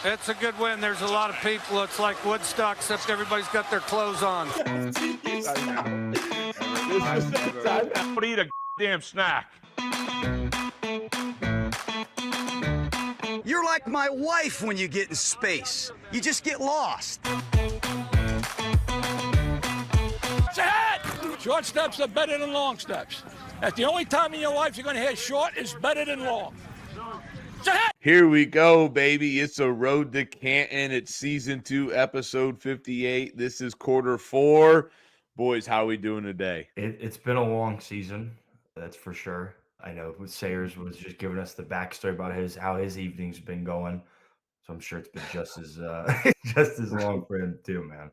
It's a good win. There's a lot of people. It's like Woodstock, except everybody's got their clothes on. Don't eat a damn snack. You're like my wife when you get in space. You just get lost. Short steps are better than long steps. That's the only time in your life you're going to hear short is better than long. Here we go, baby. It's a road to Canton. It's season 2, episode 58. This is quarter 4. Boys, how are we doing today? It's been a long season, that's for sure. I know Sayers was just giving us the backstory about how his evening's been going. So I'm sure it's been just as just as long for him too, man.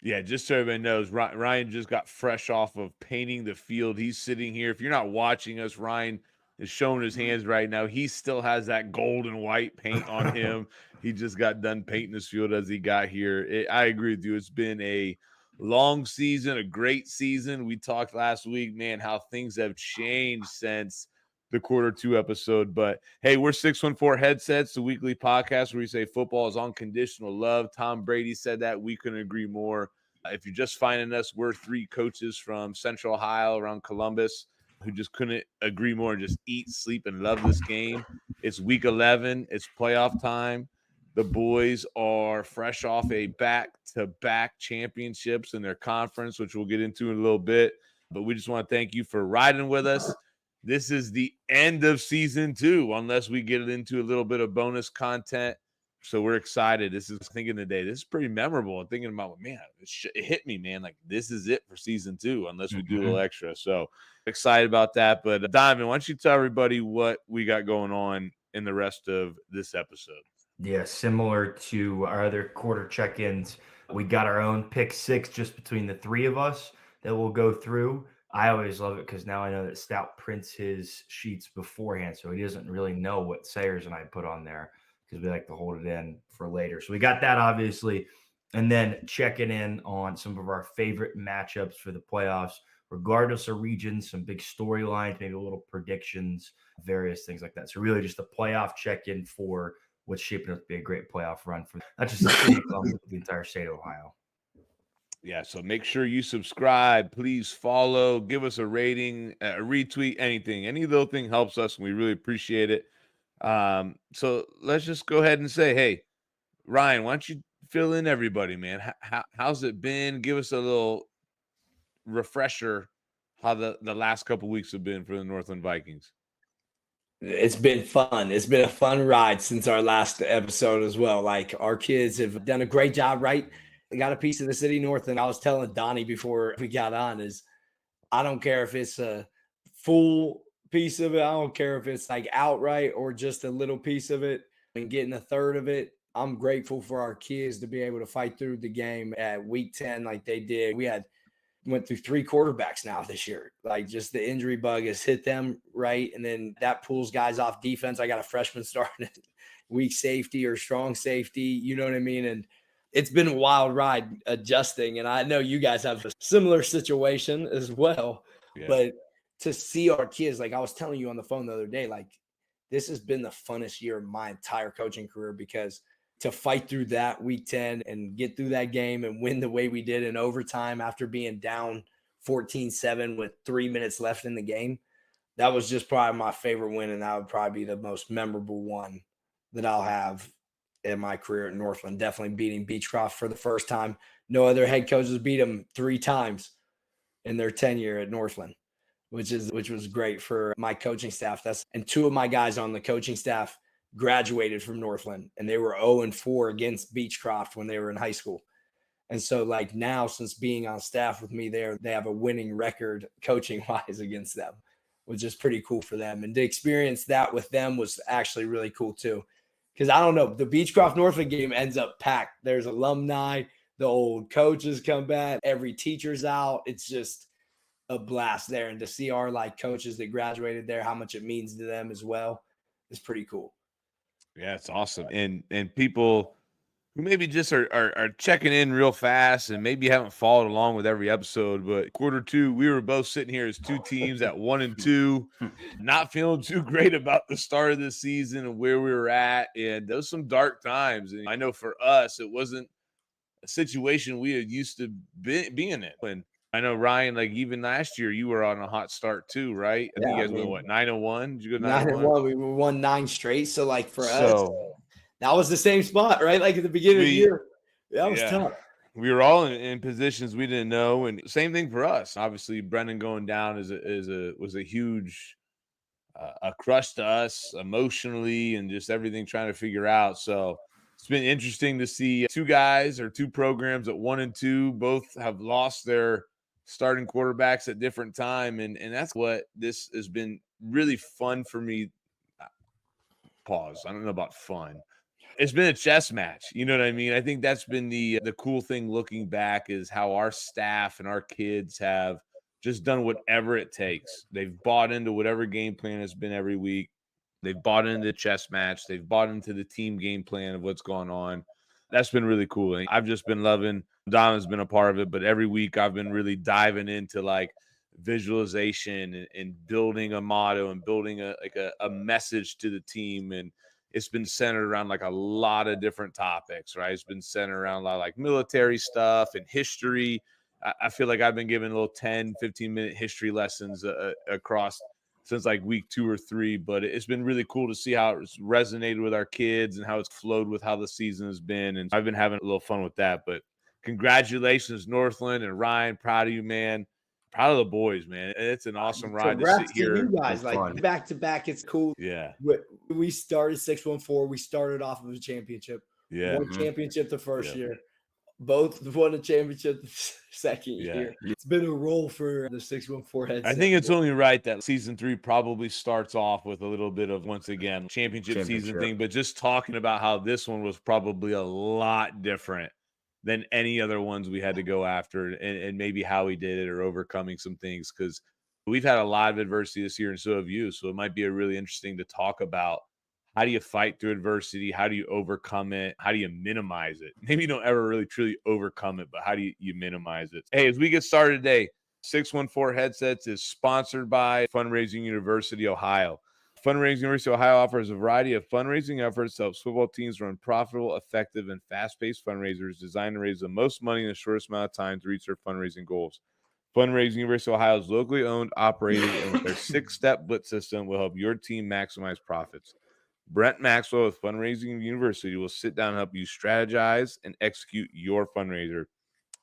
Yeah, just so everybody knows, Ryan just got fresh off of painting the field. He's sitting here. If you're not watching us, Ryan is showing his hands right now. He still has that gold and white paint on him. He just got done painting this field as he got here. I agree with you. It's been a long season, a great season. We talked last week, man, how things have changed since the quarter 2 episode. But hey, we're 614 Headsets, the weekly podcast where we say football is unconditional love. Tom Brady said that. We couldn't agree more. If you're just finding us, we're 3 coaches from Central Ohio around Columbus who just couldn't agree more and just eat, sleep, and love this game. It's week 11. It's playoff time. The boys are fresh off a back-to-back championships in their conference, which we'll get into in a little bit. But we just want to thank you for riding with us. This is the end of season 2, unless we get into a little bit of bonus content. So we're excited. This is thinking today. This is pretty memorable. I'm thinking about, man, it hit me, man. Like, this is it for season 2, unless we do a little extra. So excited about that. But Diamond, why don't you tell everybody what we got going on in the rest of this episode? Yeah, similar to our other quarter check-ins, we got our own pick 6 just between the 3 of us that we'll go through. I always love it because now I know that Stout prints his sheets beforehand, so he doesn't really know what Sayers and I put on there because we like to hold it in for later. So we got that, obviously, and then checking in on some of our favorite matchups for the playoffs, regardless of region, some big storylines, maybe a little predictions, various things like that. So really just a playoff check-in for what's shaping up to be a great playoff run for not just the city of Columbus, but the entire state of Ohio. Yeah, so make sure you subscribe. Please follow. Give us a rating, a retweet, anything. Any little thing helps us, and we really appreciate it. So let's just go ahead and say, hey, Ryan, why don't you fill in everybody, man? How's it been? Give us a little refresher how the last couple weeks have been for the Northland Vikings. It's been fun. It's been a fun ride since our last episode as well. Like, our kids have done a great job, right? They got a piece of the city north. And I was telling Donnie before we got on is I don't care if it's a full piece of it. I don't care if it's like outright or just a little piece of it and getting a third of it. I'm grateful for our kids to be able to fight through the game at week 10 like they did. We went through 3 quarterbacks now this year. Like, just the injury bug has hit them, right? And then that pulls guys off defense. I got a freshman starting at weak safety or strong safety, you know what I mean? And it's been a wild ride adjusting. And I know you guys have a similar situation as well. Yeah. But to see our kids, like I was telling you on the phone the other day, like, this has been the funnest year of my entire coaching career, because to fight through that week 10 and get through that game and win the way we did in overtime after being down 14-7 with 3 minutes left in the game, that was just probably my favorite win. And that would probably be the most memorable one that I'll have in my career at Northland. Definitely beating Beechcroft for the first time. No other head coaches beat them 3 times in their tenure at Northland, which was great for my coaching staff. And 2 of my guys on the coaching staff graduated from Northland, and they were 0-4 against Beechcroft when they were in high school. And so, like, now, since being on staff with me there, they have a winning record coaching wise against them, which is pretty cool for them. And to experience that with them was actually really cool too. Because I don't know, the Beechcroft Northland game ends up packed. There's alumni, the old coaches come back, every teacher's out. It's just a blast there. And to see our like coaches that graduated there, how much it means to them as well, is pretty cool. Yeah, it's awesome. And people who maybe just are checking in real fast and maybe haven't followed along with every episode. But quarter two, we were both sitting here as two teams at 1-2, not feeling too great about the start of the season and where we were at. And those some dark times. And I know for us, it wasn't a situation we had used to being in. And I know, Ryan, like even last year, you were on a hot start too, right? I think you guys went, what, 9-1? Did you go 9-1? 9-1. We won 9 straight. So, like, for us, So that was the same spot, right? Like at the beginning of the year. That was tough. We were all in positions we didn't know, and same thing for us. Obviously, Brendan going down was a huge a crush to us emotionally and just everything trying to figure out. So it's been interesting to see two guys or two programs at 1-2 both have lost their starting quarterbacks at different time, and that's what this has been really fun for me. Pause. I don't know about fun. It's been a chess match. You know what I mean? I think that's been the cool thing looking back is how our staff and our kids have just done whatever it takes. They've bought into whatever game plan has been every week. They've bought into the chess match. They've bought into the team game plan of what's going on. That's been really cool. And I've just been loving, Donna's been a part of it, but every week I've been really diving into like visualization and building a motto and building a message to the team. And it's been centered around like a lot of different topics, right? It's been centered around a lot of like military stuff and history. I feel like I've been giving little 10, 15-minute history lessons across since like week 2 or 3, but it's been really cool to see how it's resonated with our kids and how it's flowed with how the season has been. And I've been having a little fun with that, but congratulations, Northland and Ryan. Proud of you, man. Proud of the boys, man. It's an awesome ride to sit here. You guys, like back to back, it's cool. Yeah. We started 6-1-4. We started off with a championship. Yeah. Won championship the first year. Both won a championship the second year. It's been a roll for the 6-1-4 heads. I think it's only right that season 3 probably starts off with a little bit of, once again, championship season thing, but just talking about how this one was probably a lot different than any other ones we had to go after, and maybe how we did it or overcoming some things, because we've had a lot of adversity this year and so have you. So it might be a really interesting to talk about how do you fight through adversity? How do you overcome it? How do you minimize it? Maybe you don't ever really truly overcome it, but how do you minimize it? Hey, as we get started today, 614 Headsets is sponsored by Fundraising University, Ohio. Fundraising University of Ohio offers a variety of fundraising efforts to help football teams run profitable, effective, and fast-paced fundraisers designed to raise the most money in the shortest amount of time to reach their fundraising goals. Fundraising University of Ohio is locally owned, operated, and with their 6-step blitz system will help your team maximize profits. Brent Maxwell with Fundraising University will sit down and help you strategize and execute your fundraiser.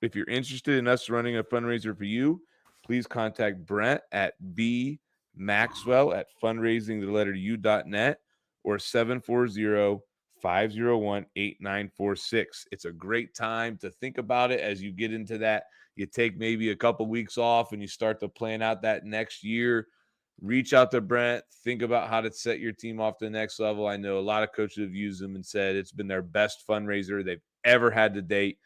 If you're interested in us running a fundraiser for you, please contact Brent at bmaxwell@fundraising.net or 740-501-8946. It's a great time to think about it as you get into that. You take maybe a couple weeks off and you start to plan out that next year. Reach out to Brent. Think about how to set your team off to the next level. I know a lot of coaches have used them and said it's been their best fundraiser they've ever had to date.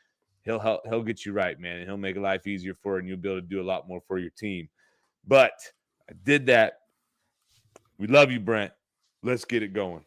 He'll get you right, man, and he'll make life easier for you, and you'll be able to do a lot more for your team. But I did that. We love you, Brent. Let's get it going.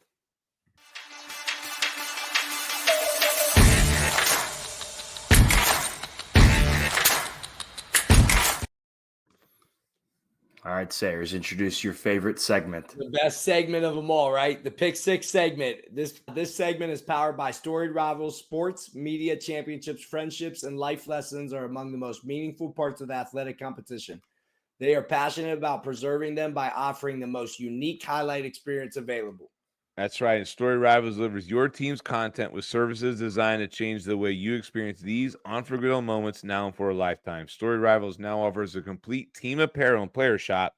All right, Sayers, introduce your favorite segment. The best segment of them all, right? The Pick Six segment. This segment is powered by Storied Rivals. Sports, media, championships, friendships, and life lessons are among the most meaningful parts of athletic competition. They are passionate about preserving them by offering the most unique highlight experience available. That's right. And Storied Rivals delivers your team's content with services designed to change the way you experience these unforgettable moments now and for a lifetime. Storied Rivals now offers a complete team apparel and player shop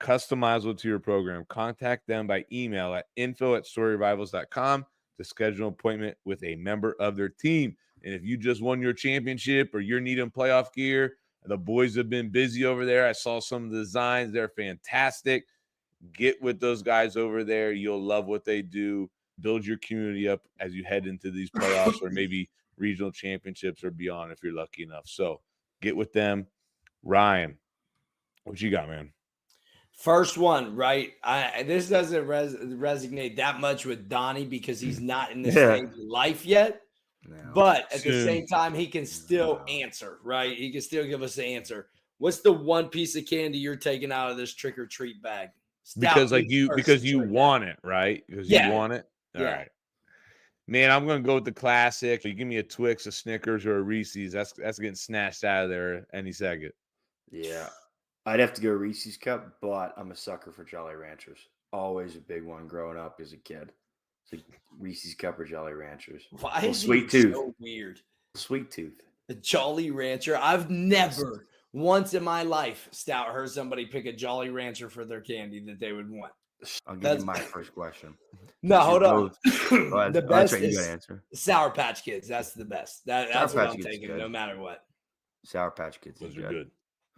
customizable to your program. Contact them by email at info@storyrivals.com to schedule an appointment with a member of their team. And if you just won your championship or you're needing playoff gear, the boys have been busy over there. I saw some of the designs. They're fantastic. Get with those guys over there. You'll love what they do. Build your community up as you head into these playoffs or maybe regional championships or beyond if you're lucky enough. So get with them. Ryan, what you got, man? First one, right? This doesn't resonate that much with Donnie because he's not in this stage of life yet. No. But at the Soon. same time, he can still answer, right? He can still give us the answer. What's the one piece of candy you're taking out of this trick or treat bag? Because Stout means first, because you sure, want it, right? Because Yeah. you want it. All Yeah. right. Man, I'm gonna go with the classic. You give me a Twix, a Snickers, or a Reese's. That's getting snatched out of there any second. Yeah. I'd have to go Reese's Cup, but I'm a sucker for Jolly Ranchers. Always a big one growing up as a kid. It's like Reese's Cup or Jolly Ranchers. Why Little is sweet he tooth. so weird? Sweet tooth. The Jolly Rancher. I've never once in my life, Stout, heard somebody pick a Jolly Rancher for their candy that they would want. I'll give you my first question. No, hold on. The The that's best right. You is got to answer. Sour Patch Kids. That's the best. That's Sour what Patch I'm Kids is taking, good. no matter what. Sour Patch Kids. Those is are good.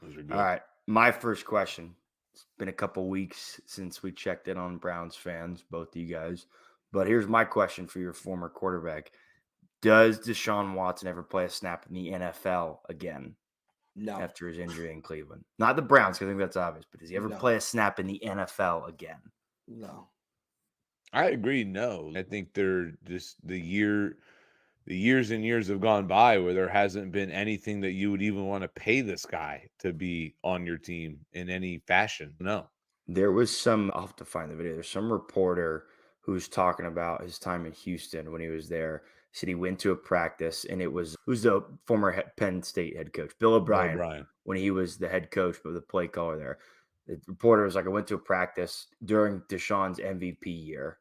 Those are good. All right. My first question. It's been a couple weeks since we checked in on Browns fans, both of you guys. But here's my question for your former quarterback. Does Deshaun Watson ever play a snap in the NFL again No. after his injury in Cleveland? Not the Browns, because I think that's obvious, but does he ever No. play a snap in the NFL again? No. I agree. No, I think they're just the years and years have gone by where there hasn't been anything that you would even want to pay this guy to be on your team in any fashion. No. There was some, I'll have to find the video. There's some reporter who was talking about his time in Houston when he was there. He said he went to a practice and who's the former Penn State head coach, Bill O'Brien, when he was the head coach, but the play caller there. The reporter was like, I went to a practice during Deshaun's MVP year.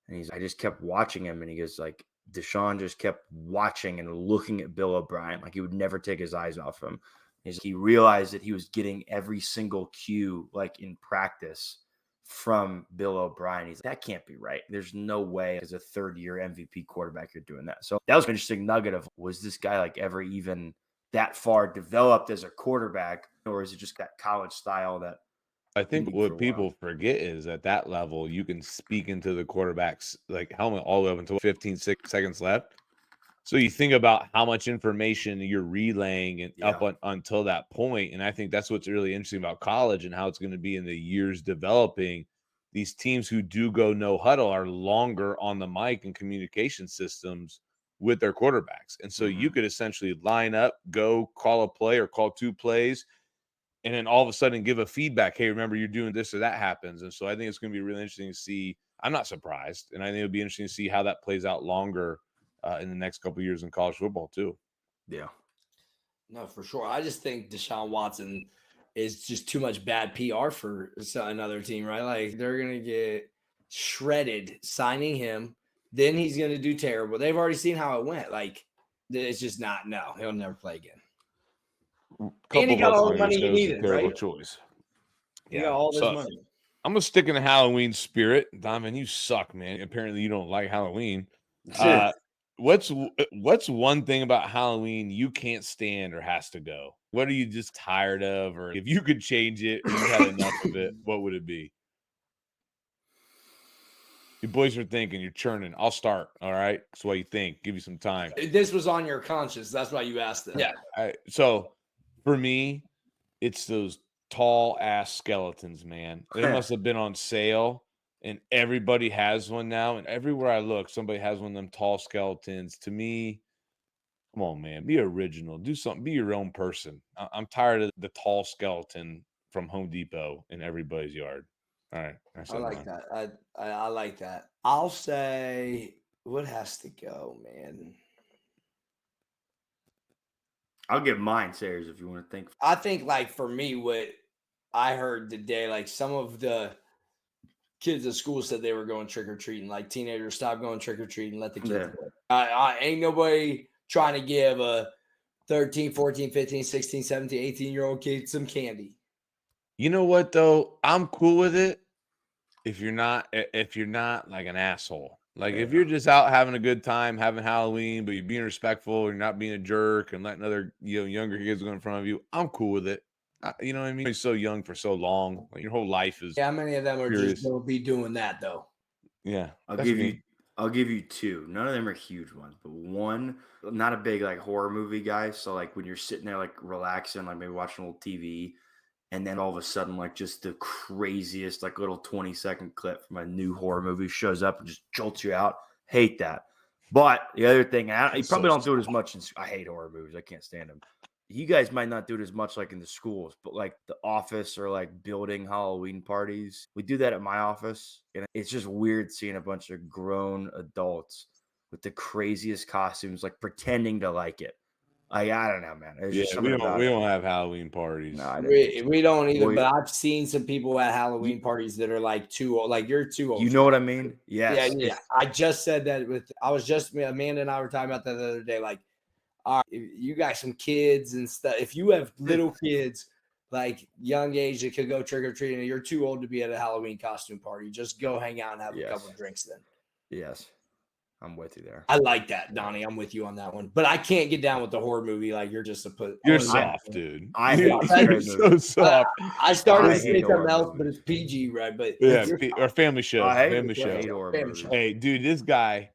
And I just kept watching him. And he goes like, Deshaun just kept watching and looking at Bill O'Brien. Like he would never take his eyes off him. He realized that he was getting every single cue, like in practice, from Bill O'Brien. He's like, that can't be right. There's no way as a third-year MVP quarterback you're doing that. So that was an interesting nugget of, was this guy like ever even that far developed as a quarterback, or is it just that college style that I think what people forget is at that level, you can speak into the quarterback's like helmet all the way up until 15 seconds left. So you think about how much information you're relaying and until that point. And I think that's what's really interesting about college and how it's going to be in the years developing. These teams who do go no huddle are longer on the mic and communication systems with their quarterbacks. And so you could essentially line up, go call a play or call two plays, and then all of a sudden give a feedback. Hey, remember you're doing this or that happens. And so I think it's going to be really interesting to see. I'm not surprised. And I think it'll be interesting to see how that plays out longer in the next couple of years in college football too. Yeah. No, for sure. I just think Deshaun Watson is just too much bad PR for another team, right? Like they're going to get shredded signing him. Then he's going to do terrible. They've already seen how it went. Like it's just not, no, he'll never play again. And he got all the money he needed, right? Choice. He got all this money. I'm going to stick in the Halloween spirit. Donovan, you suck, man. Apparently you don't like Halloween. What's one thing about Halloween you can't stand or has to go? What are you just tired of? Or if you could change it or you had enough of it, what would it be? You boys are thinking, you're churning. I'll start. All right. That's what you think. Give you some time. This was on your conscience. That's why you asked it. Yeah. So for me, it's those tall ass skeletons, man. They must have been on sale. And everybody has one now. And everywhere I look, somebody has one of them tall skeletons. To me, come on, man. Be original. Do something. Be your own person. I'm tired of the tall skeleton from Home Depot in everybody's yard. All right. I like that. I like that. I'll say what has to go, man. I'll give mine, Sayers, if you want to think. I think, like, for me, what I heard today, like, some of the kids at school said they were going trick-or-treating. Like, teenagers, stop going trick-or-treating. Let the kids go. Ain't nobody trying to give a 13, 14, 15, 16, 17, 18-year-old kid some candy. You know what, though? I'm cool with it if you're not like an asshole. Like, if you're just out having a good time, having Halloween, but you're being respectful, you're not being a jerk and letting other younger kids go in front of you, I'm cool with it. You know what I mean? You're so young for so long. Like, your whole life is. Yeah, how many of them are just going to be doing that, though? Yeah. I'll give you two. None of them are huge ones, but one, not a big like horror movie guy. So like when you're sitting there like relaxing, like maybe watching a little TV, and then all of a sudden like just the craziest like little 20-second clip from a new horror movie shows up and just jolts you out. Hate that. But the other thing, and you That's probably so don't do it as much. I hate horror movies. I can't stand them. You guys might not do it as much like in the schools, but like the office or like building Halloween parties. We do that at my office. And it's just weird seeing a bunch of grown adults with the craziest costumes, like pretending to like it. I don't know, man. There's just Yeah, something about we it. don't have Halloween parties. No, I didn't think so. We don't either, Well, but I've seen some people at Halloween parties that are like too old. Like you're too old. you know what I mean? Yes. Yeah. I just said that Amanda and I were talking about that the other day. Like, all right, if you got some kids and stuff. If you have little kids, like young age that could go trick or treating, you're too old to be at a Halloween costume party. Just go hang out and have a couple drinks then. Yes. I'm with you there. I like that, Donnie. I'm with you on that one. But I can't get down with the horror movie. Like you're just You're soft, dude. I hate You're so soft. I started I to say hate something horror else, but movies. it's PG, right? But Yeah, or family show. I Family hate show. horror Family movies. show. Hey, dude, this guy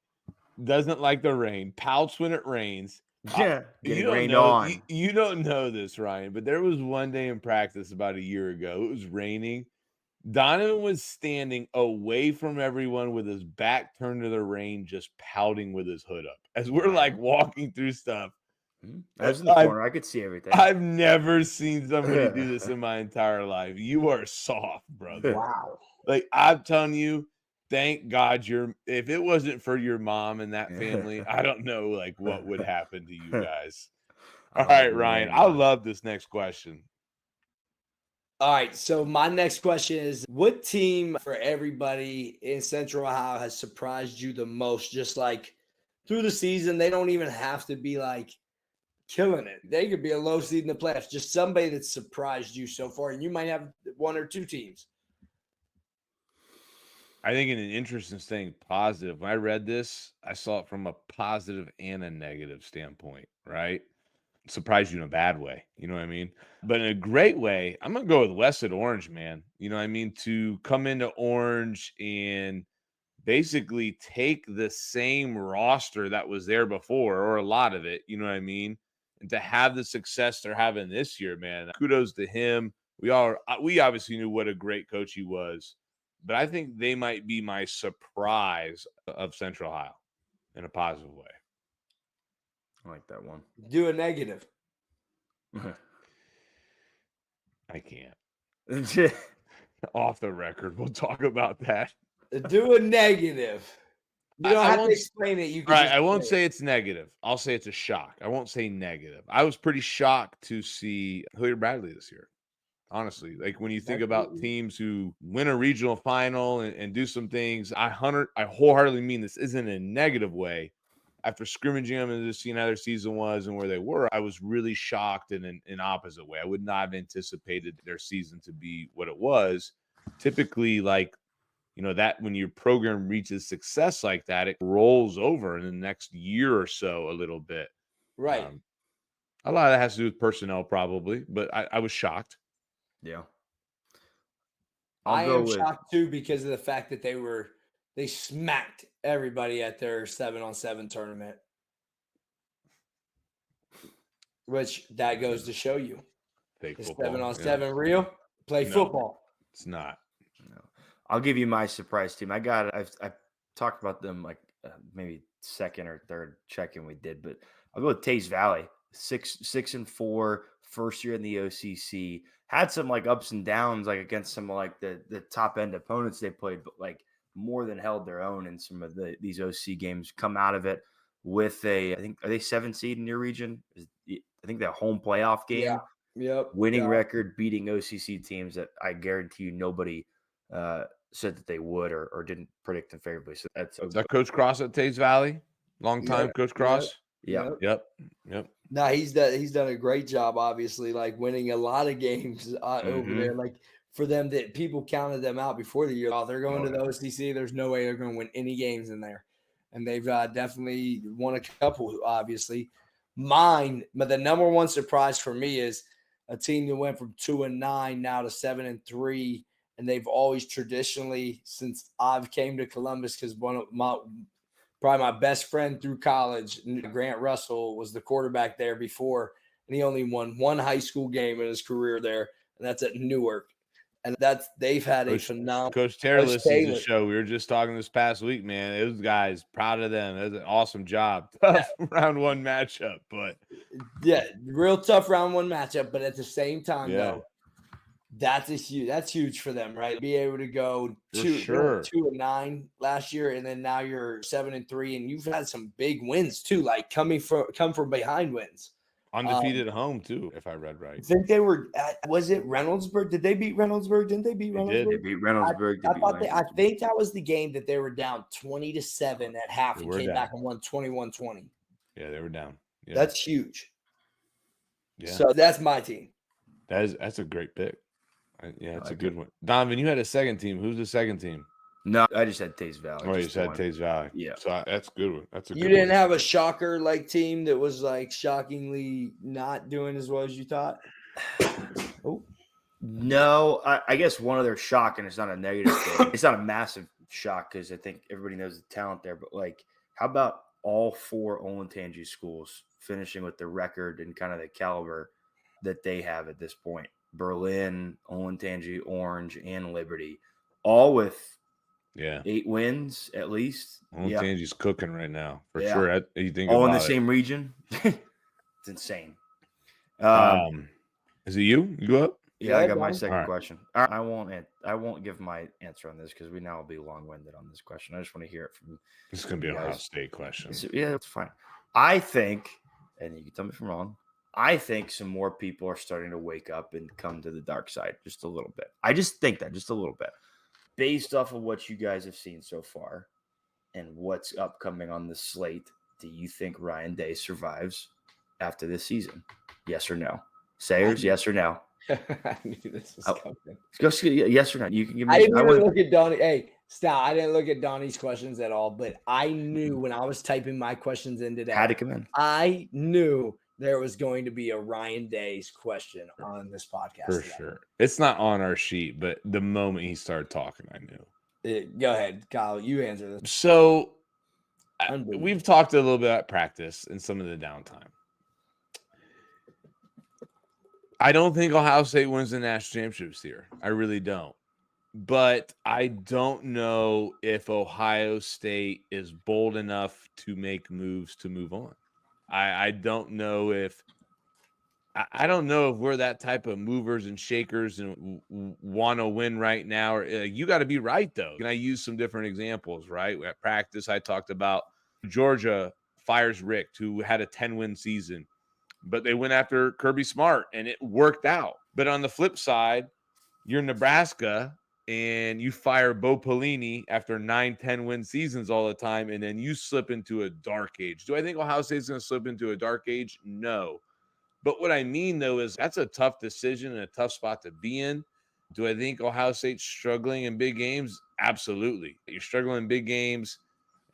doesn't like the rain. Pouts when it rains. Yeah, You getting don't rained know. on. You don't know this, Ryan, but there was one day in practice about a year ago. It was raining. Donovan was standing away from everyone with his back turned to the rain, just pouting with his hood up as we're like walking through stuff. I was in the corner. I could see everything. I've never seen somebody do this in my entire life. You are soft, brother. Wow. Like I'm telling you, thank God if it wasn't for your mom and that family, I don't know like what would happen to you guys. All right, Ryan. I love this next question. All right. So my next question is, what team for everybody in Central Ohio has surprised you the most? Just like through the season, they don't even have to be like killing it. They could be a low seed in the playoffs. Just somebody that surprised you so far, and you might have one or two teams. I think in an interesting thing, positive. When I read this, I saw it from a positive and a negative standpoint, right? Surprised you in a bad way, you know what I mean? But in a great way, I'm gonna go with West at Orange, man. You know what I mean? To come into Orange and basically take the same roster that was there before, or a lot of it, you know what I mean? And to have the success they're having this year, man. Kudos to him. We obviously knew what a great coach he was, but I think they might be my surprise of Central Ohio in a positive way. I like that one. Do a negative. I can't. Off the record, we'll talk about that. Do a negative. You don't have to explain it. You can Right, I won't say it's negative. I'll say it's a shock. I won't say negative. I was pretty shocked to see Hilliard Bradley this year. Honestly, like when you think about teams who win a regional final and do some things, I wholeheartedly mean this isn't in a negative way. After scrimmaging them and just seeing how their season was and where they were, I was really shocked in an opposite way. I would not have anticipated their season to be what it was. Typically, like, you know, that when your program reaches success like that, it rolls over in the next year or so a little bit. Right. A lot of that has to do with personnel probably, but I was shocked. Yeah. I am shocked too because of the fact that they smacked everybody at their 7-on-7 tournament. Which that goes to show you. Fake is football. 7-on-7 real? Play football. It's not. No. I'll give you my surprise team. I've talked about them like maybe second or third check-in we did, but I'll go with Taze Valley. 6-4, first year in the OCC. Had some like ups and downs, like against some like the top end opponents they played, but like more than held their own in some of these OC games. Come out of it with I think, are they 7 seed in your region? I think that home playoff game. Yeah. Yep. Winning record, beating OCC teams that I guarantee you nobody said that they would or didn't predict them favorably. So that's Is that Coach Cross at Taze Valley? Long time, Coach Cross. Yeah. Yep. No, he's done a great job, obviously, like winning a lot of games over there. Like for them, that people counted them out before the year. Oh, they're going to the OCC. There's no way they're going to win any games in there. And they've definitely won a couple, obviously. But the number one surprise for me is a team that went from 2-9 now to 7-3. And they've always traditionally, since I've came to Columbus, because probably my best friend through college, Grant Russell, was the quarterback there before, and he only won one high school game in his career there, and that's at Newark. And they've had a phenomenal. Coach Taylor listens to the show. We were just talking this past week, man. Those guys, proud of them. That's an awesome job. Tough round one matchup, but real tough round one matchup. But at the same time, though, that's huge for them, right? Be able to go 2-9 last year, and then now you're 7-3, and you've had some big wins too, like come from behind wins. Undefeated at home too, if I read right. I think they were was it Reynoldsburg? Did they beat Reynoldsburg? Didn't they beat Reynoldsburg? They beat Reynoldsburg. I think that was the game that they were down 20-7 at half and came back and won 21-20. Yeah, they were down. Yeah. That's huge. Yeah. So that's my team. That's a great pick. It's a good one. Donovan, you had a second team. Who's the second team? No, I just had Taze Valley. Oh, you said Taze Valley. Yeah. So that's a good one. You didn't have a shocker like team that was like shockingly not doing as well as you thought? No, I guess one of their shock, and it's not a negative thing. It's not a massive shock because I think everybody knows the talent there. But like, how about all 4 Olentangy schools finishing with the record and kind of the caliber that they have at this point? Berlin, Olentangy, Orange, and Liberty, all with 8 wins at least. Olentangy's cooking right now for sure. You think all in the same region? It's insane. Is it you? You go up? Yeah, I got my second question. I won't give my answer on this because we now will be long-winded on this question. I just want to hear it from. This is going to be a Ohio State question. Yeah, it's fine. I think, and you can tell me if I'm wrong, I think some more people are starting to wake up and come to the dark side just a little bit. I just think that just a little bit. Based off of what you guys have seen so far and what's upcoming on the slate, do you think Ryan Day survives after this season? Yes or no? Sayers, yes or no? I knew this was coming. Go see yes or no. You can give me. I didn't even look at Donnie. Hey, stop! I didn't look at Donnie's questions at all, but I knew when I was typing my questions in today. Had to come in. I knew there was going to be a Ryan Day's question on this podcast. For sure. It's not on our sheet, but the moment he started talking, I knew. Go ahead, Kyle. You answer this. So we've talked a little bit about practice and some of the downtime. I don't think Ohio State wins the national championships here. I really don't. But I don't know if Ohio State is bold enough to make moves to move on. I don't know if we're that type of movers and shakers and want to win right now. You got to be right, though. Can I use some different examples, right? At practice, I talked about Georgia fires Rick, who had a 10-win season. But they went after Kirby Smart, and it worked out. But on the flip side, you're Nebraska, and you fire Bo Pelini after 9, 10-win seasons all the time, and then you slip into a dark age. Do I think Ohio State's going to slip into a dark age? No. But what I mean, though, is that's a tough decision and a tough spot to be in. Do I think Ohio State's struggling in big games? Absolutely. You're struggling in big games,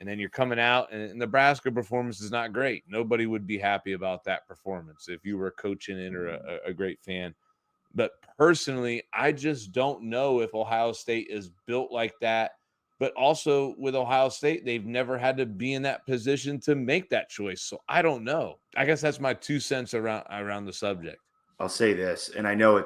and then you're coming out, and Nebraska performance is not great. Nobody would be happy about that performance if you were coaching it or a great fan. But personally, I just don't know if Ohio State is built like that. But also with Ohio State, they've never had to be in that position to make that choice. So I don't know. I guess that's my 2 cents around the subject. I'll say this, and I know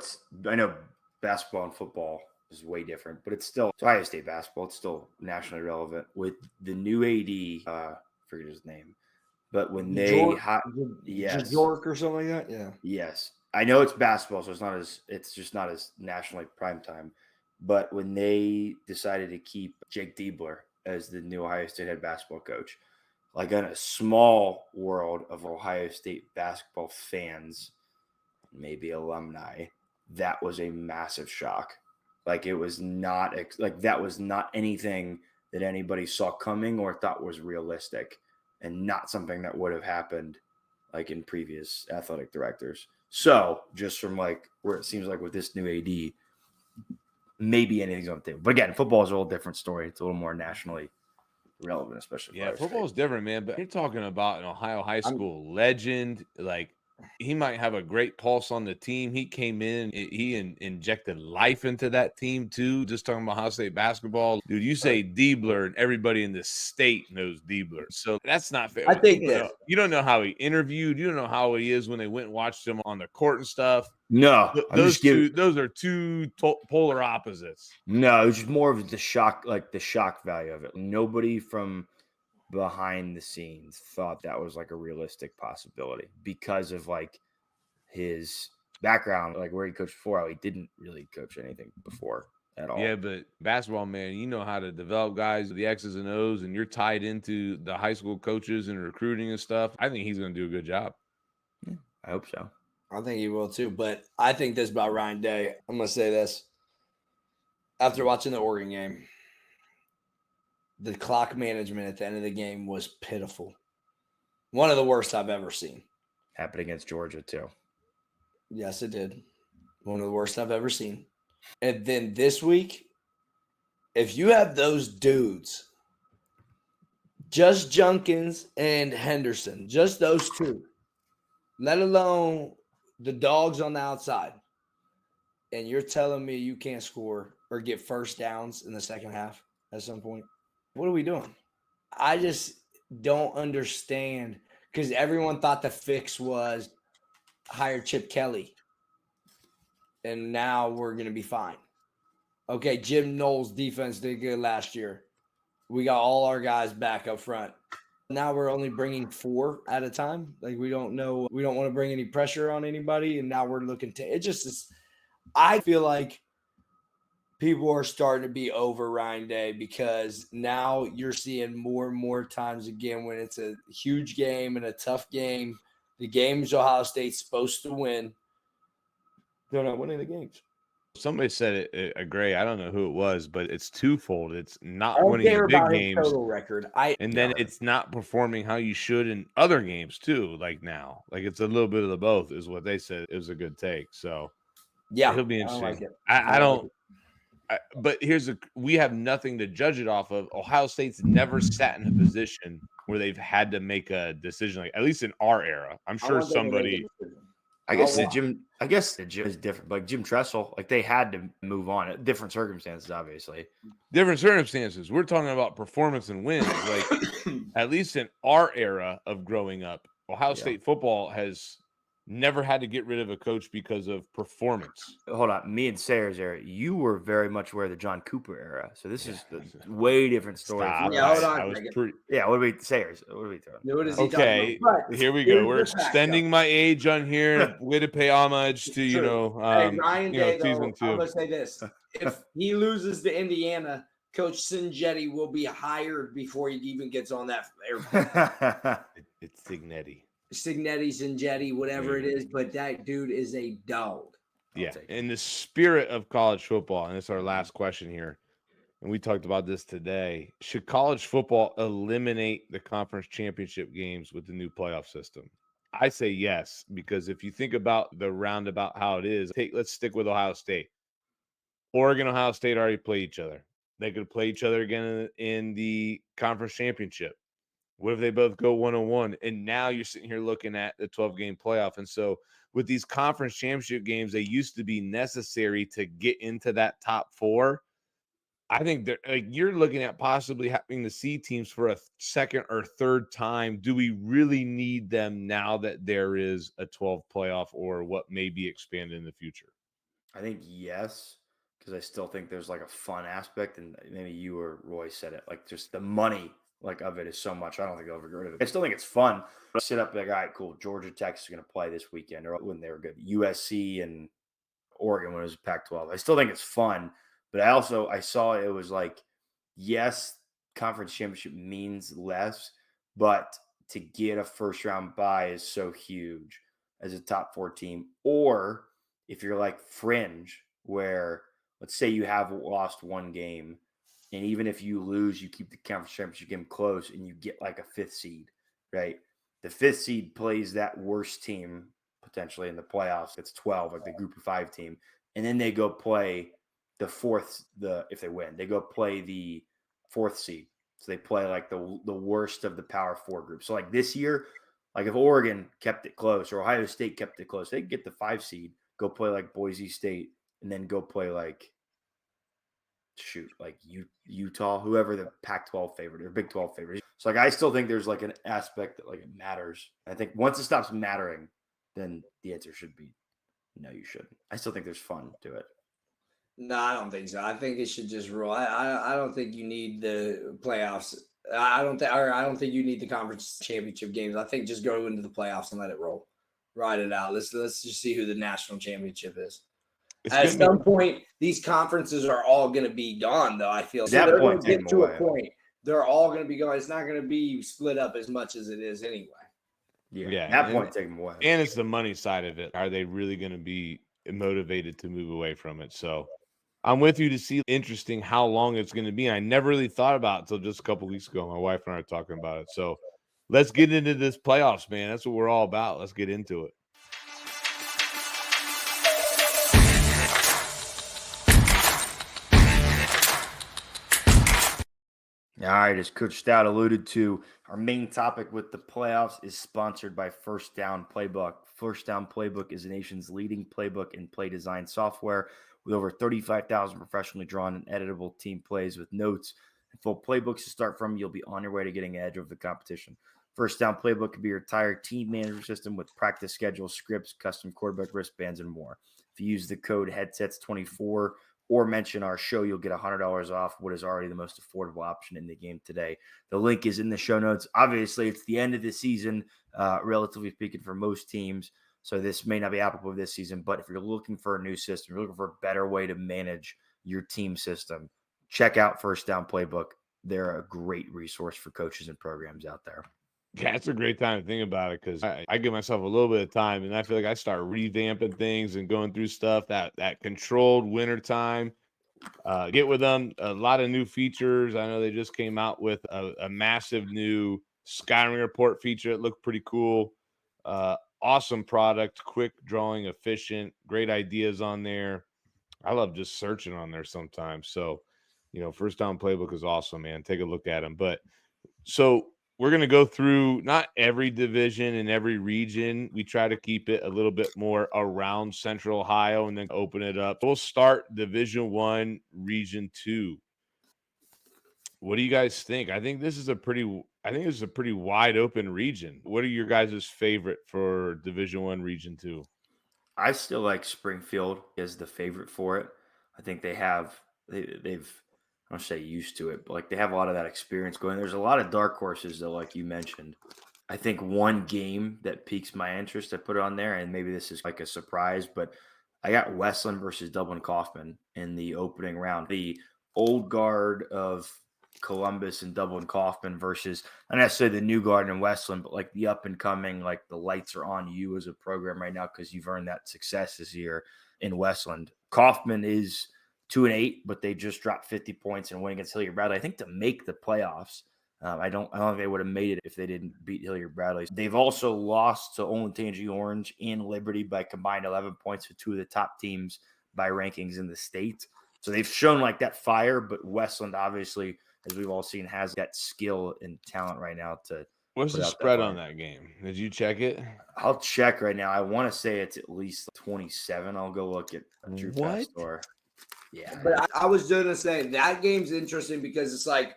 basketball and football is way different, but it's Ohio State basketball. It's still nationally relevant with the new AD. I forget his name, but when York or something like that. Yeah. Yes. I know it's basketball, so it's just not as nationally primetime. But when they decided to keep Jake Diebler as the new Ohio State head basketball coach, like in a small world of Ohio State basketball fans, maybe alumni, that was a massive shock. Like it was not that was not anything that anybody saw coming or thought was realistic, and not something that would have happened like in previous athletic directors. So just from like where it seems like with this new AD, maybe anything's on the table. But again, football is a whole different story. It's a little more nationally relevant, especially. Yeah, football is different, man. But you're talking about an Ohio high school legend. Like he might have a great pulse on the team. He came in, he injected life into that team too. Just talking about Ohio State basketball, dude. You say Diebler, and everybody in the state knows Diebler. So that's not fair. I think you don't know how he interviewed. You don't know how he is when they went and watched him on the court and stuff. No, Those are two polar opposites. No, it was just more of the shock value of it. Nobody from behind the scenes thought that was like a realistic possibility because of like his background, like where he coached before. How he didn't really coach anything before at all. Yeah, but basketball, man, you know how to develop guys, the X's and O's, and you're tied into the high school coaches and recruiting and stuff. I think he's going to do a good job. Yeah, I hope so. I think he will too. But I think this about Ryan Day. I'm going to say this. After watching the Oregon game, the clock management at the end of the game was pitiful. One of the worst I've ever seen. Happened against Georgia too. Yes, it did. One of the worst I've ever seen. And then this week, if you have those dudes, just Junkins and Henderson, just those two, let alone the dogs on the outside, and you're telling me you can't score or get first downs in the second half at some point, what are we doing? I just don't understand, because everyone thought the fix was hire Chip Kelly, and now we're going to be fine. Okay, Jim Knowles' defense did good last year. We got all our guys back up front. Now we're only bringing 4 at a time. Like, we don't know. We don't want to bring any pressure on anybody, and now we're looking to – it just is – I feel like people are starting to be over Ryan Day, because now you're seeing more and more times again when it's a huge game and a tough game. The games Ohio State's supposed to win, they're not winning the games. Somebody said it, Gray. I don't know who it was, but it's twofold. It's not I don't winning care the big about his games, total record. and then it's not performing how you should in other games too. Like now, like it's a little bit of the both, is what they said. It was a good take. So yeah, it'll be interesting. I like it. I don't. But we have nothing to judge it off of. Ohio State's never sat in a position where they've had to make a decision, like at least in our era. I'm sure somebody. I guess the gym is different. Like Jim Tressel, like they had to move on. Different circumstances, obviously. Different circumstances. We're talking about performance and wins. Like at least in our era of growing up, Ohio State football has never had to get rid of a coach because of performance. Hold on, me and Sayers era, you were very much aware of the John Cooper era, so this is a way different story. Stop. Yeah, hold on. I was what are we Sayers? What are we doing? What is he okay, talking here we go. We're extending my age on here. Way to pay homage to Ryan Day. Season 2. I'm gonna say this: if he loses to Indiana, Coach Singetti will be hired before he even gets on that airplane. It's Signetti. Singetti, whatever it is, but that dude is a dog. Yeah, in the spirit of college football, and it's our last question here, and we talked about this today. Should college football eliminate the conference championship games with the new playoff system? I say yes, because if you think about the roundabout how it is, let's stick with Ohio State. Oregon, Ohio State already play each other. They could play each other again in the conference championship. What if they both go 1-1? And now you're sitting here looking at the 12-game playoff. And so with these conference championship games, they used to be necessary to get into that top 4. I think you're looking at possibly having to see teams for a second or third time. Do we really need them now that there is a 12 playoff or what may be expanded in the future? I think yes, because I still think there's like a fun aspect, and maybe you or Roy said it, like just the money of it is so much. I don't think they'll ever get rid of it. I still think it's fun. But sit up like, all right, cool. Georgia Tech is going to play this weekend, or when they were good. USC and Oregon when it was Pac-12. I still think it's fun, but I saw it was like, yes, conference championship means less, but to get a first round bye is so huge as a top 4 team. Or if you're like fringe, where let's say you have lost one game, and even if you lose, you keep the conference championship game close and you get like a 5th seed, right? The 5th seed plays that worst team potentially in the playoffs. It's 12, like the group of 5 team. And then they go play the 4th, if they win, they go play the 4th seed. So they play like the worst of the Power 4 group. So like this year, like if Oregon kept it close or Ohio State kept it close, they could get the 5 seed, go play like Boise State, and then go play like Utah, whoever the Pac-12 favorite or Big 12 favorite. So like I still think there's like an aspect that like it matters. I think once it stops mattering, then the answer should be No, you shouldn't. I still think there's fun to it. No, I don't think so. I think it should just roll. I don't think you need the playoffs. I don't think you need the conference championship games. I think just go into the playoffs and let it roll. Ride it out. Let's just see who the national championship is. At some point, these conferences are all going to be gone, though. I feel so they're going to get to a point. They're all going to be gone. It's not going to be split up as much as it is anyway. Yeah. At that point, take them away. And it's the money side of it. Are they really going to be motivated to move away from it? So I'm with you to see interesting how long it's going to be. And I never really thought about it until just a couple weeks ago. My wife and I are talking about it. So let's get into this playoffs, man. That's what we're all about. Let's get into it. All right, as Coach Stout alluded to, our main topic with the playoffs is sponsored by First Down Playbook. First Down Playbook is the nation's leading playbook and play design software with over 35,000 professionally drawn and editable team plays with notes and full playbooks to start from. You'll be on your way to getting edge over the competition. First Down Playbook could be your entire team management system with practice schedules, scripts, custom quarterback wristbands, and more. If you use the code headsets24 or mention our show, you'll get $100 off what is already the most affordable option in the game today. The link is in the show notes. Obviously, it's the end of the season, relatively speaking, for most teams. So this may not be applicable this season, but if you're looking for a new system, you're looking for a better way to manage your team system, check out First Down Playbook. They're a great resource for coaches and programs out there. Yeah, it's a great time to think about it because I give myself a little bit of time and I feel like I start revamping things and going through stuff that controlled winter time. Get with them. A lot of new features. I know they just came out with a massive new scouting report feature. It looked pretty cool. Awesome product, quick drawing, efficient, great ideas on there. I love just searching on there sometimes. So, First Down Playbook is awesome, man. Take a look at them. But so we're going to go through not every division and every region. We try to keep it a little bit more around Central Ohio and then open it up. We'll start Division 1, Region 2. What do you guys think? I think this is a pretty wide open region. What are your guys' favorite for Division 1, Region 2? I still like Springfield as the favorite for it. I think they've I don't say used to it, but like they have a lot of that experience going. There's a lot of dark horses though, like you mentioned. I think one game that piques my interest, I put it on there, and maybe this is like a surprise, but I got Westland versus Dublin Kaufman in the opening round. The old guard of Columbus and Dublin Kaufman versus not necessarily the new guard in Westland, but like the up and coming, like the lights are on you as a program right now because you've earned that success this year in Westland. Kaufman is 2-8, but they just dropped 50 points and win against Hilliard Bradley. I think to make the playoffs, I don't think they would have made it if they didn't beat Hilliard Bradley. They've also lost to Olentangy Orange and Liberty by combined 11 points to two of the top teams by rankings in the state. So they've shown like that fire, but Westland obviously, as we've all seen, has that skill and talent right now to. What's the spread on that game? Did you check it? I'll check right now. I want to say it's at least 27. I'll go look at Drew Pastor. Yeah, but I was going to say that game's interesting because it's like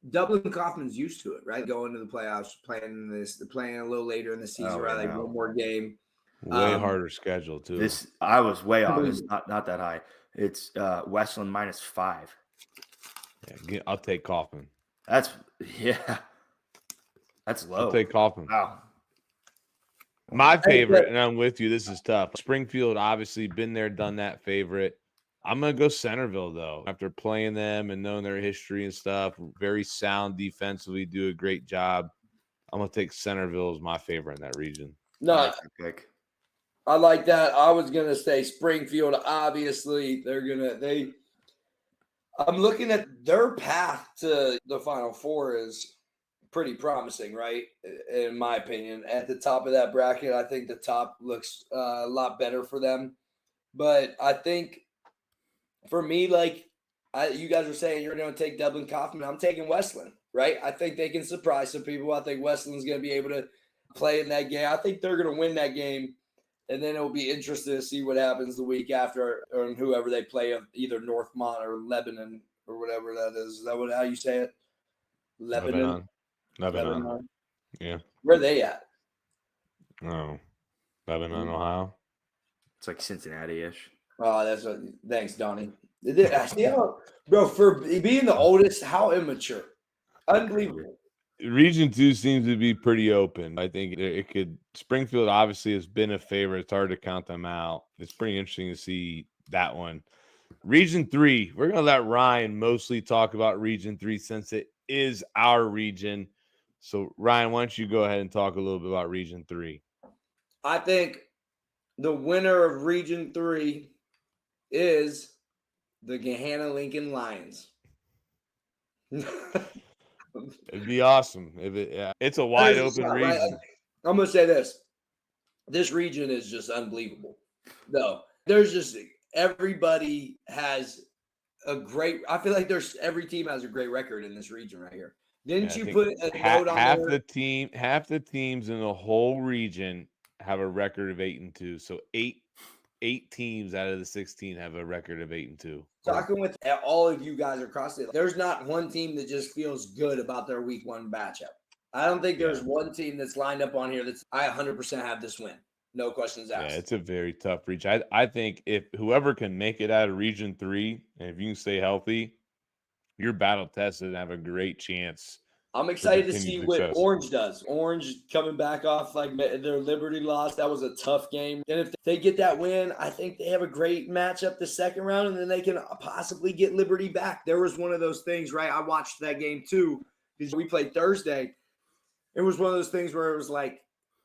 Dublin Kaufman's used to it, right? Going to the playoffs, playing a little later in the season, right? Like one more game. Way harder schedule too. I was way off. It's not that high. It's Westland -5. Yeah, I'll take Kaufman. That's low. I'll take Kaufman. Wow. My favorite, and I'm with you, this is tough. Springfield, obviously, been there, done that favorite. I'm going to go Centerville, though. After playing them and knowing their history and stuff, very sound defensively, do a great job. I'm going to take Centerville as my favorite in that region. No, I like that. I was going to say Springfield, obviously, I'm looking at their path to the Final Four is pretty promising, right? In my opinion, at the top of that bracket, I think the top looks a lot better for them. But I think for me, like you guys were saying, you're going to take Dublin Kaufman. I'm taking Westland, right? I think they can surprise some people. I think Westland's going to be able to play in that game. I think they're going to win that game. And then it'll be interesting to see what happens the week after or whoever they play of either Northmont or Lebanon or whatever that is. Is that how you say it? Lebanon. Yeah. Where are they at? Oh, Lebanon, Ohio. It's like Cincinnati-ish. Oh, thanks, Donnie. See how, bro, for being the oldest, how immature. Unbelievable. Region 2 seems to be pretty open. I think it could. Springfield obviously has been a favorite. It's hard to count them out. It's pretty interesting to see that one. Region 3, we're going to let Ryan mostly talk about Region 3 since it is our region. So, Ryan, why don't you go ahead and talk a little bit about Region 3? I think the winner of Region 3 is the Gahanna Lincoln Lions. It'd be awesome if it's a wide open region. Right? Like, I'm gonna say this region is just unbelievable. No, there's just everybody has a great. I feel like every team has a great record in this region right here. Didn't you put a note on half there? Half the teams in the whole region have a record of 8-2. So eight teams out of the 16 have a record of 8-2. Talking with all of you guys across it, there's not one team that just feels good about their week 1 matchup. I don't think there's one team that's lined up on here that's I 100% have this win. No questions asked. Yeah, it's a very tough reach. I think if whoever can make it out of Region 3, and if you can stay healthy, you're battle tested and have a great chance. I'm excited to see what Orange does. Orange coming back off like their Liberty loss. That was a tough game. And if they get that win, I think they have a great matchup the second round, and then they can possibly get Liberty back. There was one of those things, right? I watched that game too because we played Thursday. It was one of those things where it was like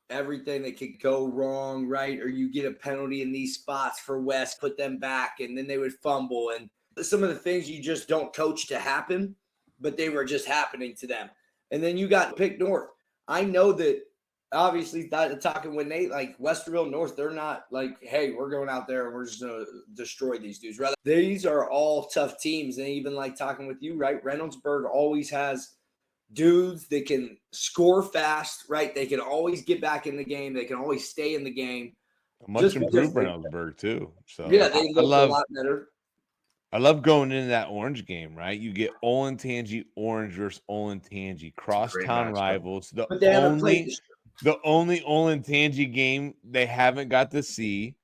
everything that could go wrong, right? Or you get a penalty in these spots for West, put them back, and then they would fumble. And some of the things you just don't coach to happen, but they were just happening to them. And then you got picked North. I know that obviously talking with Nate, like Westerville North, they're not like, hey, we're going out there and we're just going to destroy these dudes. Rather, these are all tough teams. And even like talking with you, right? Reynoldsburg always has dudes that can score fast, right? They can always get back in the game. They can always stay in the game. Much improved Reynoldsburg too. So yeah, they look a lot better. I love going into that Orange game, right? You get Olentangy Orange versus Olentangy, crosstown rivals. The only Olentangy game they haven't got to see,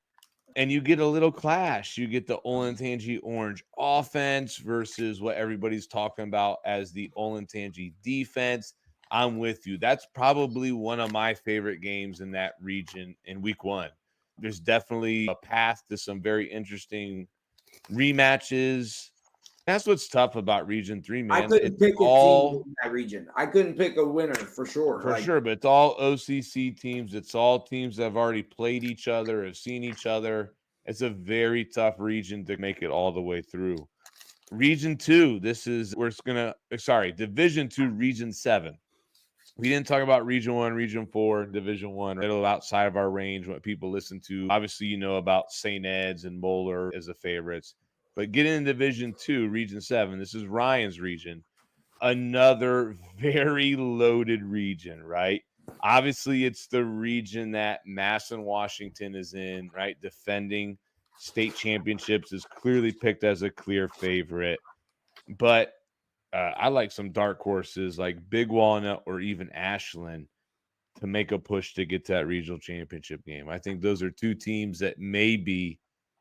and you get a little clash. You get the Olentangy Orange offense versus what everybody's talking about as the Olentangy defense. I'm with you. That's probably one of my favorite games in that region in week 1. There's definitely a path to some very interesting rematches. That's what's tough about Region 3, man. I couldn't pick a team in that region. I couldn't pick a winner for sure. For sure, but it's all OCC teams. It's all teams that have already played each other, have seen each other. It's a very tough region to make it all the way through. Region 2, Division 2, Region 7. We didn't talk about Region 1, Region 4, Division 1, a little outside of our range, what people listen to. Obviously, you know about St. Ed's and Moeller as the favorites. But getting in Division 2, Region 7, this is Ryan's region. Another very loaded region, right? Obviously, it's the region that Masson Washington is in, right? Defending state championships, is clearly picked as a clear favorite. But I like some dark horses like Big Walnut or even Ashland to make a push to get to that regional championship game. I think those are two teams that maybe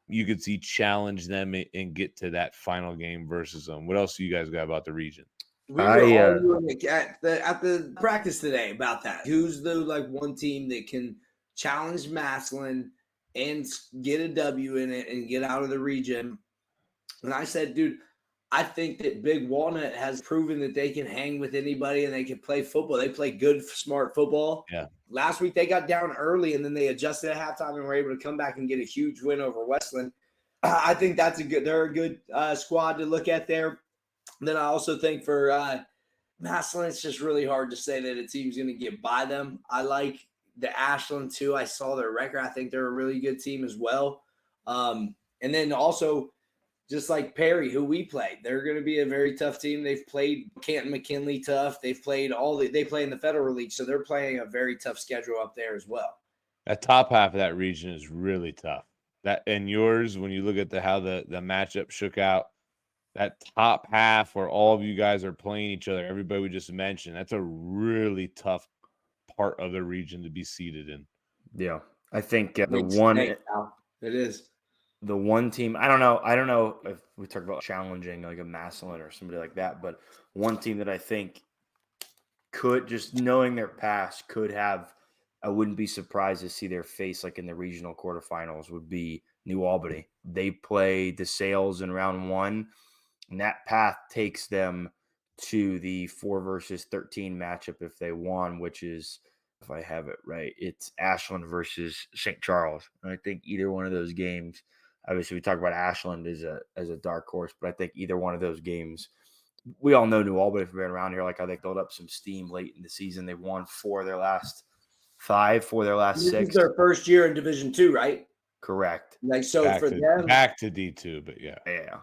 you could see challenge them and get to that final game versus them. What else do you guys got about the region? We were arguing at the practice today about that. Who's the one team that can challenge Massillon and get a W in it and get out of the region? And I said, dude, I think that Big Walnut has proven that they can hang with anybody and they can play football. They play good, smart football. Yeah. Last week they got down early and then they adjusted at halftime and were able to come back and get a huge win over Westland. I think they're a good squad to look at there. Then I also think for Massillon, it's just really hard to say that a team's going to get by them. I like the Ashland too. I saw their record. I think they're a really good team as well. And then also, just like Perry, who we played, they're going to be a very tough team. They've played Canton McKinley tough. They've played they play in the Federal League, so they're playing a very tough schedule up there as well. That top half of that region is really tough. That and yours, when you look at how the matchup shook out, that top half where all of you guys are playing each other, everybody we just mentioned, that's a really tough part of the region to be seated in. Yeah, I think It is. The one team, I don't know if we talk about challenging like a Massillon or somebody like that, but one team that I think could, just knowing their past, could have, I wouldn't be surprised to see their face like in the regional quarterfinals, would be New Albany. They play DeSales in round 1, and that path takes them to the 4 versus 13 matchup if they won, which is, if I have it right, it's Ashland versus St. Charles. And I think either one of those games, obviously we talk about Ashland as a dark horse, but I think either one of those games, we all know New Albany from being around here, like how they built up some steam late in the season. They've won 4 of their last 5, 4 of their last This 6. is their first year in Division II, right? Correct. Like, so for them, back to D2, but yeah. Yeah.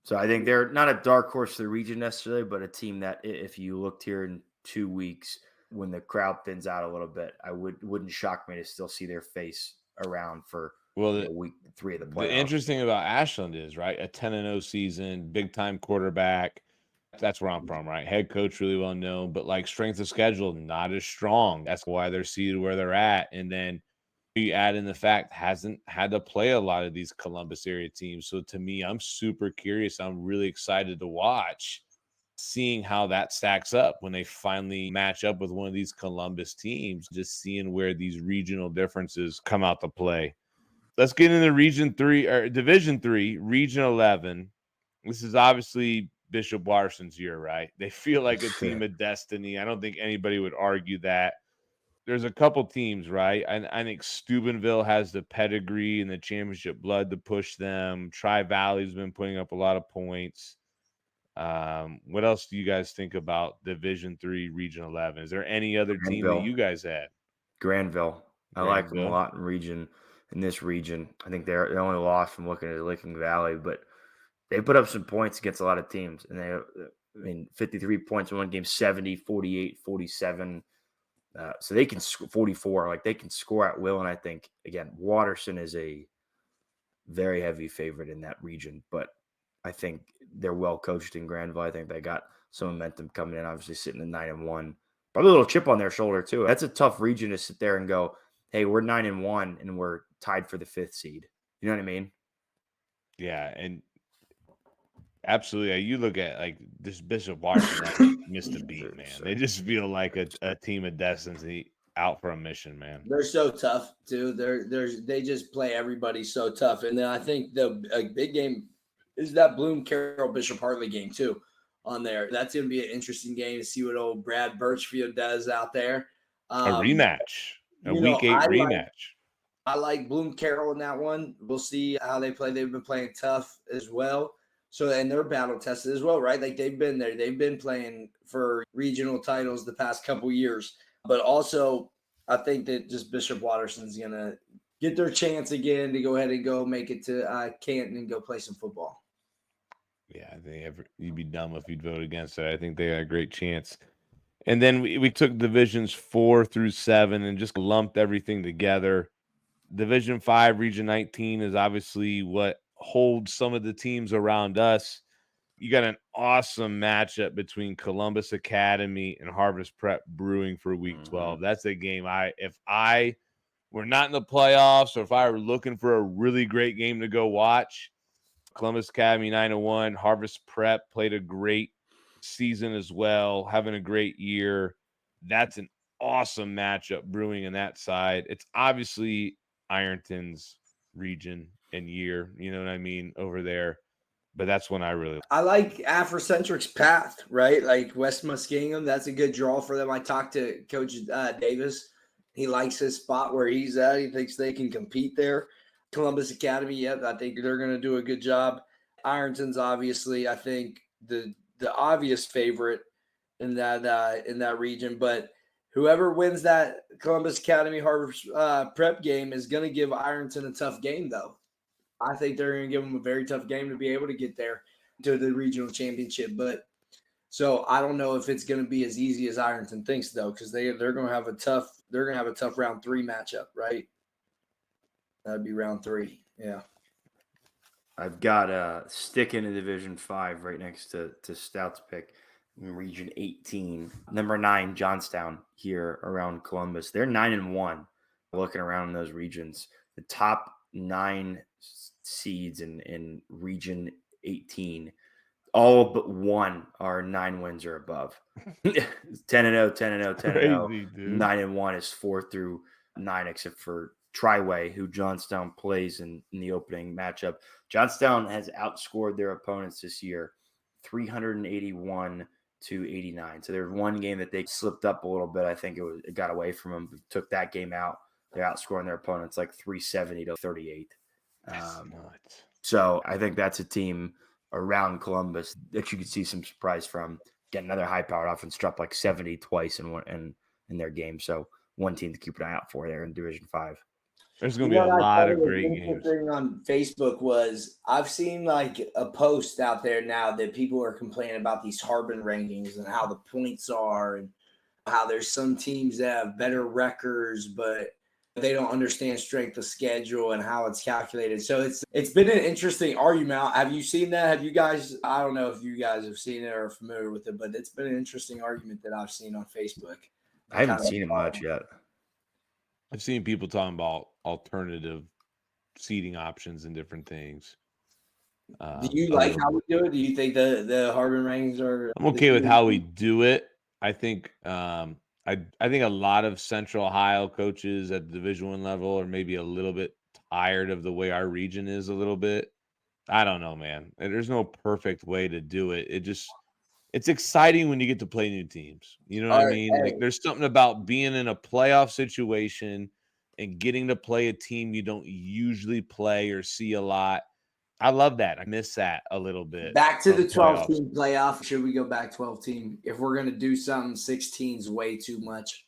So I think they're not a dark horse to the region necessarily, but a team that if you looked here in 2 weeks when the crowd thins out a little bit, I wouldn't shock me to still see their face around for week 3 of the playoffs. The interesting about Ashland is, right, a 10-0 season, big time quarterback. That's where I'm from, right? Head coach really well known, but like strength of schedule, not as strong. That's why they're seated where they're at. And then you add in the fact hasn't had to play a lot of these Columbus area teams. So to me, I'm super curious. I'm really excited to watch seeing how that stacks up when they finally match up with one of these Columbus teams, just seeing where these regional differences come out to play. Let's get into Region 3 or Division 3, Region 11. This is obviously Bishop Watterson's year, right? They feel like a team of destiny. I don't think anybody would argue that. There's a couple teams, right? I think Steubenville has the pedigree and the championship blood to push them. Tri-Valley's been putting up a lot of points. What else do you guys think about Division 3, Region 11? Is there any other team that you guys had? Granville. I like them a lot in this region. I think they're only lost from looking at Licking Valley, but they put up some points against a lot of teams. And 53 points in one game, 70, 48, 47. So they can score 44. Like, they can score at will. And I think, again, Watterson is a very heavy favorite in that region. But I think they're well coached in Granville. I think they got some momentum coming in, obviously sitting at 9-1. Probably a little chip on their shoulder, too. That's a tough region to sit there and go, hey, we're 9-1 and we're tied for the 5th seed. You know what I mean? Yeah, and absolutely. You look at like this Bishop Watterson missed a beat, man. They just feel like a team of destiny out for a mission, man. they're so tough too. They just play everybody so tough. And then I think the big game is that Bloom Carroll Bishop Hartley game too on there. That's going to be an interesting game to see what old Brad Birchfield does out there. A rematch, week 8 rematch. I like Bloom Carroll in that one. We'll see how they play. They've been playing tough as well. So, and they're battle tested as well, right? Like, they've been there. They've been playing for regional titles the past couple years. But also, I think that just Bishop Watterson's going to get their chance again to go ahead and go make it to Canton and go play some football. Yeah, I think you'd be dumb if you'd vote against it. I think they got a great chance. And then we took divisions 4 through 7 and just lumped everything together. Division 5, Region 19 is obviously what holds some of the teams around us. You got an awesome matchup between Columbus Academy and Harvest Prep Brewing for Week 12. That's a game if I were not in the playoffs or if I were looking for a really great game to go watch, Columbus Academy 9-1, Harvest Prep played a great season as well, having a great year. That's an awesome matchup brewing in that side. It's obviously Ironton's region and year, you know what I mean, over there. But that's when I like Afrocentric's path, right? Like West Muskingum, that's a good draw for them. I talked to Coach Davis. He likes his spot where he's at. He thinks they can compete there. Columbus Academy, yep, I think they're going to do a good job. Ironton's obviously, I think, the obvious favorite in that region. But whoever wins that Columbus Academy Harvest Prep game is going to give Ironton a tough game, though. I think they're going to give them a very tough game to be able to get there to the regional championship. But so I don't know if it's going to be as easy as Ironton thinks, though, because they're going to have a tough round 3 matchup, right? That'd be round 3. Yeah. I've got sticking in Division 5 right next to Stout's pick in Region 18. Number 9, Johnstown here around Columbus. They're 9-1 looking around in those regions. The top 9 seeds in Region 18. All but one are 9 wins or above. 10-0, 10-0, 10-0. Crazy, dude. 9-1 is 4 through 9, except for Triway, who Johnstown plays in the opening matchup. Johnstown has outscored their opponents this year 381 to 89. So there's one game that they slipped up a little bit. I think it got away from them. Took that game out. They're outscoring their opponents like 370 to 38. So I think that's a team around Columbus that you could see some surprise from. Get another high-powered offense, dropped like 70 twice in their game. So one team to keep an eye out for there in Division 5. There's going to be a lot of great games. Thing on Facebook was I've seen like a post out there now that people are complaining about these Harbin rankings and how the points are and how there's some teams that have better records, but they don't understand strength of schedule and how it's calculated. So it's been an interesting argument. Have you seen that? Have you guys? I don't know if you guys have seen it or are familiar with it, but it's been an interesting argument that I've seen on Facebook. I haven't seen it much yet. I've seen people talking about alternative seating options and different things. Do you like how we do it? Do you think the Harbin rankings are? I'm okay with how we do it. I think I think a lot of Central Ohio coaches at the Division I level are maybe a little bit tired of the way our region is a little bit. I don't know, man. There's no perfect way to do it. It's exciting when you get to play new teams. You know what I mean? Like there's something about being in a playoff situation and getting to play a team you don't usually play or see a lot. I love that. I miss that a little bit. Back to the 12-team playoff. Should we go back 12-team? If we're going to do something, 16's way too much.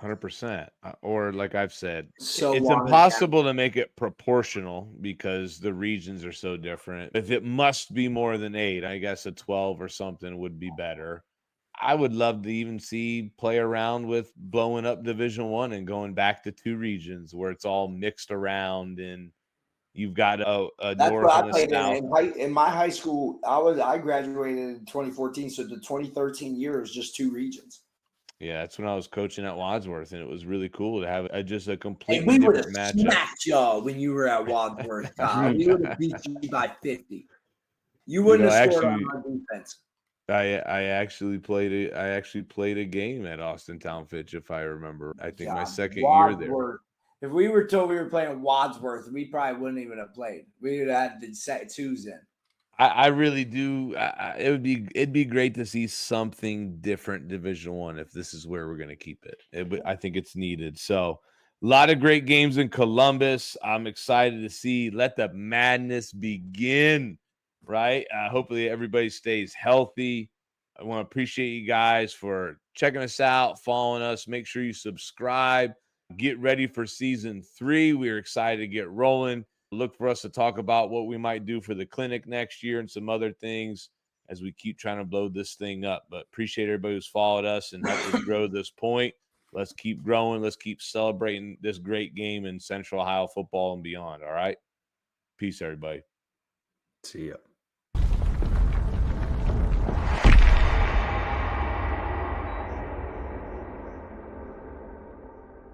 100%. Or like I've said, so it's impossible to make it proportional because the regions are so different. If it must be more than 8, I guess a 12 or something would be better. I would love to even see play around with blowing up Division I and going back to 2 regions where it's all mixed around and you've got a north and a south. In my high school, I graduated in 2014, so the 2013 year was just 2 regions. Yeah, that's when I was coaching at Wadsworth, and it was really cool to have just a completely different matchup. We would have smacked y'all when you were at Wadsworth. We would have beat you by 50. You wouldn't have scored on our defense. I actually played a game at Austintown Fitch, if I remember. I think my second year there. If we were told we were playing Wadsworth, we probably wouldn't even have played. We would have had the set 2s in. I really do. It'd be great to see something different Division I if this is where we're going to keep it. I think it's needed. So a lot of great games in Columbus. I'm excited to see. Let the madness begin, right? Hopefully everybody stays healthy. I want to appreciate you guys for checking us out, following us. Make sure you subscribe. Get ready for season 3. We're excited to get rolling. Look for us to talk about what we might do for the clinic next year and some other things as we keep trying to blow this thing up. But appreciate everybody who's followed us and helped us grow this point. Let's keep growing. Let's keep celebrating this great game in Central Ohio football and beyond. All right. Peace, everybody. See ya.